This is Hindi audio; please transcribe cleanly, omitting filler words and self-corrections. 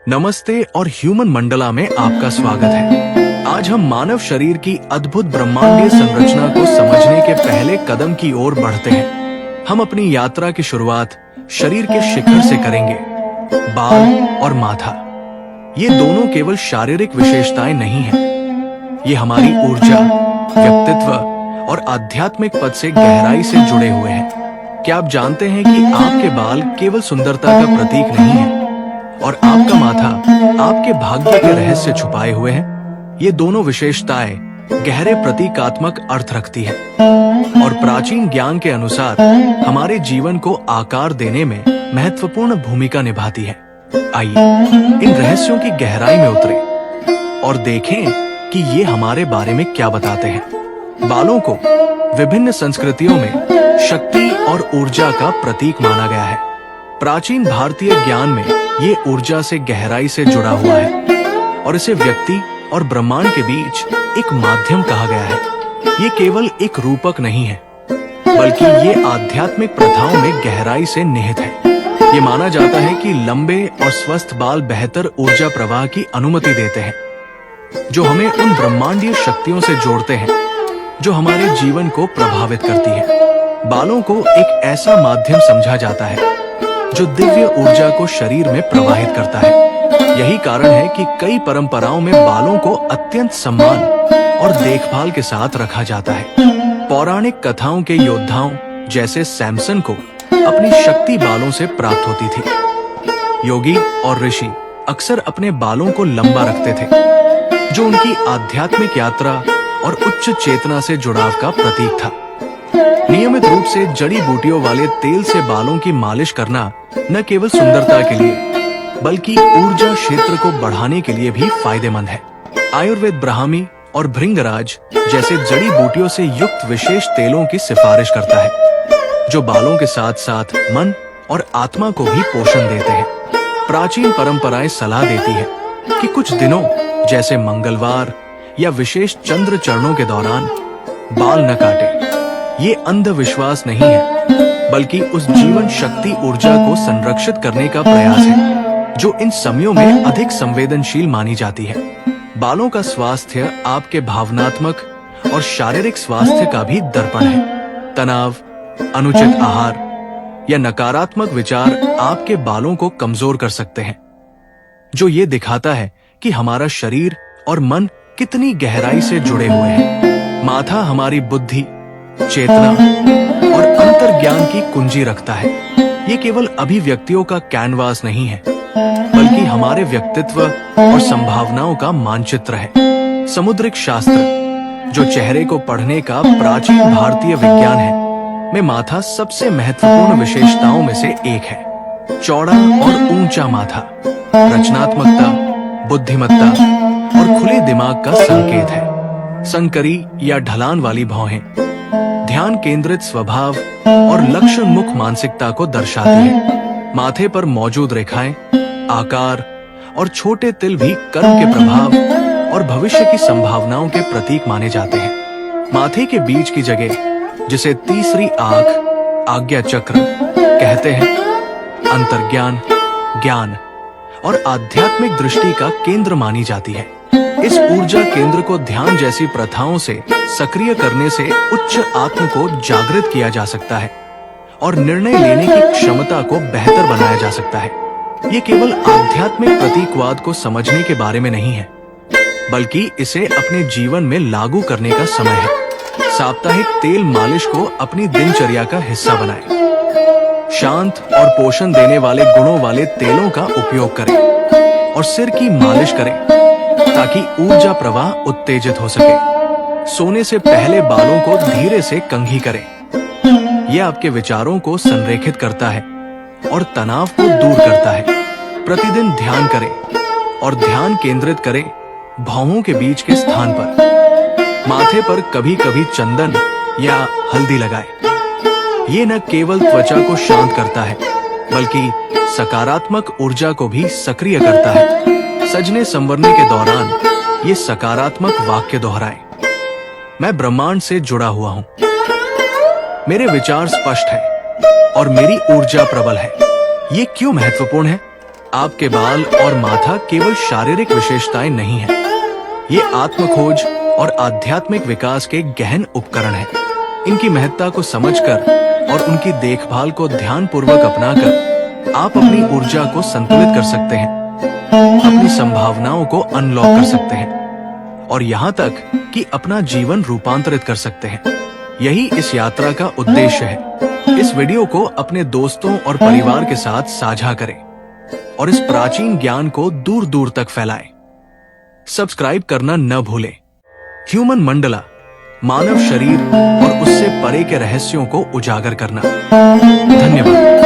नमस्ते और ह्यूमन मंडला में आपका स्वागत है। आज हम मानव शरीर की अद्भुत ब्रह्मांडीय संरचना को समझने के पहले कदम की ओर बढ़ते हैं। हम अपनी यात्रा की शुरुआत शरीर के शिखर से करेंगे। बाल और माथा, ये दोनों केवल शारीरिक विशेषताएं नहीं हैं। ये हमारी ऊर्जा, व्यक्तित्व और आध्यात्मिक पद से गहराई से जुड़े हुए हैं। क्या आप जानते हैं कि आपके बाल केवल सुंदरता का प्रतीक नहीं है और आपका माथा आपके भाग्य के रहस्य छुपाए हुए हैं? ये दोनों विशेषताएं गहरे प्रतीकात्मक अर्थ रखती है और प्राचीन ज्ञान के अनुसार हमारे जीवन को आकार देने में महत्वपूर्ण भूमिका निभाती है। आइए इन रहस्यों की गहराई में उतरे और देखें कि ये हमारे बारे में क्या बताते हैं। बालों को विभिन्न संस्कृतियों में शक्ति और ऊर्जा का प्रतीक माना गया है। प्राचीन भारतीय ज्ञान में ये ऊर्जा से गहराई से जुड़ा हुआ है और इसे व्यक्ति और ब्रह्मांड के बीच एक माध्यम कहा गया है। ये केवल एक रूपक नहीं है, बल्कि ये आध्यात्मिक प्रथाओं में गहराई से निहित है। ये माना जाता है कि लंबे और स्वस्थ बाल बेहतर ऊर्जा प्रवाह की अनुमति देते हैं, जो हमें उन ब्रह्मांडीय शक्तियों से जोड़ते हैं जो हमारे जीवन को प्रभावित करती है। बालों को एक ऐसा माध्यम समझा जाता है जो दिव्य ऊर्जा को शरीर में प्रवाहित करता है। यही कारण है कि कई परंपराओं में बालों को अत्यंत सम्मान और देखभाल के साथ रखा जाता है। पौराणिक कथाओं के योद्धाओं जैसे सैमसन को अपनी शक्ति बालों से प्राप्त होती थी। योगी और ऋषि अक्सर अपने बालों को लंबा रखते थे, जो उनकी आध्यात्मिक यात्रा और उच्च चेतना से जुड़ाव का प्रतीक था। नियमित रूप से जड़ी बूटियों वाले तेल से बालों की मालिश करना न केवल सुंदरता के लिए, बल्कि ऊर्जा क्षेत्र को बढ़ाने के लिए भी फायदेमंद है। आयुर्वेद ब्राह्मी और भृंगराज जैसे जड़ी बूटियों से युक्त विशेष तेलों की सिफारिश करता है, जो बालों के साथ साथ मन और आत्मा को भी पोषण देते हैं। प्राचीन परंपराएं सलाह देती है कि कुछ दिनों जैसे मंगलवार या विशेष चंद्र चरणों के दौरान बाल न काटें। ये अंधविश्वास नहीं है, बल्कि उस जीवन शक्ति ऊर्जा को संरक्षित करने का प्रयास है जो इन समयों में अधिक संवेदनशील मानी जाती है। बालों का स्वास्थ्य आपके भावनात्मक और शारीरिक स्वास्थ्य का भी दर्पण है। तनाव, अनुचित आहार या नकारात्मक विचार आपके बालों को कमजोर कर सकते हैं, जो ये दिखाता है कि हमारा शरीर और मन कितनी गहराई से जुड़े हुए हैं। माथा हमारी बुद्धि, चेतना और अंतर्ज्ञान की कुंजी रखता है। ये केवल अभिव्यक्तियों का कैनवास नहीं है, बल्कि हमारे व्यक्तित्व और संभावनाओं का मानचित्र है। समुद्रिक शास्त्र, जो चेहरे को पढ़ने का प्राचीन भारतीय विज्ञान है, में माथा सबसे महत्वपूर्ण विशेषताओं में से एक है। चौड़ा और ऊंचा माथा रचनात्मकता, बुद्धिमत्ता और खुले दिमाग का संकेत है। संकरी या ढलान वाली भौहें ध्यान केंद्रित स्वभाव और लक्ष्योन्मुख मानसिकता को दर्शाती है। माथे पर मौजूद रेखाएं, आकार और छोटे तिल भी कर्म के प्रभाव और भविष्य की संभावनाओं के प्रतीक माने जाते हैं। माथे के बीच की जगह, जिसे तीसरी आंख, आज्ञा चक्र कहते हैं, अंतर्ज्ञान, ज्ञान और आध्यात्मिक दृष्टि का केंद्र मानी जाती है। इस ऊर्जा केंद्र को ध्यान जैसी प्रथाओं से सक्रिय करने से उच्च आत्म को जागृत किया जा सकता है और निर्णय लेने की क्षमता को बेहतर बनाया जा सकता है। ये केवल आध्यात्मिक प्रतीकवाद को समझने के बारे में नहीं है, बल्कि इसे अपने जीवन में लागू करने का समय है। साप्ताहिक तेल मालिश को अपनी दिनचर्या का हिस्सा बनाएं। शांत और पोषण देने वाले गुणों वाले तेलों का उपयोग करें और सिर की मालिश करें ताकि ऊर्जा प्रवाह उत्तेजित हो सके। सोने से पहले बालों को धीरे से कंघी करें। यह आपके विचारों को संरेखित करता है और तनाव को दूर करता है। प्रतिदिन ध्यान करें और ध्यान केंद्रित करें भौहों के बीच के स्थान पर। माथे पर कभी कभी चंदन या हल्दी लगाएं। ये न केवल त्वचा को शांत करता है, बल्कि सकारात्मक ऊर्जा को भी सक्रिय करता है। सजने संवरने के दौरान ये सकारात्मक वाक्य दोहराएं। मैं ब्रह्मांड से जुड़ा हुआ हूं, मेरे विचार स्पष्ट हैं और मेरी ऊर्जा प्रबल है। ये क्यों महत्वपूर्ण है? आपके बाल और माथा केवल शारीरिक विशेषताएं नहीं है, ये आत्मखोज और आध्यात्मिक विकास के गहन उपकरण हैं। इनकी महत्ता को समझकर और उनकी देखभाल को ध्यानपूर्वक अपनाकर आप अपनी ऊर्जा को संतुलित कर सकते हैं, अपनी संभावनाओं को अनलॉक कर सकते हैं और यहाँ तक कि अपना जीवन रूपांतरित कर सकते हैं। यही इस यात्रा का उद्देश्य है। इस वीडियो को अपने दोस्तों और परिवार के साथ साझा करें और इस प्राचीन ज्ञान को दूर दूर तक फैलाएं। सब्सक्राइब करना न भूलें। ह्यूमन मंडला, मानव शरीर और उससे परे के रहस्यों को उजागर करना। धन्यवाद।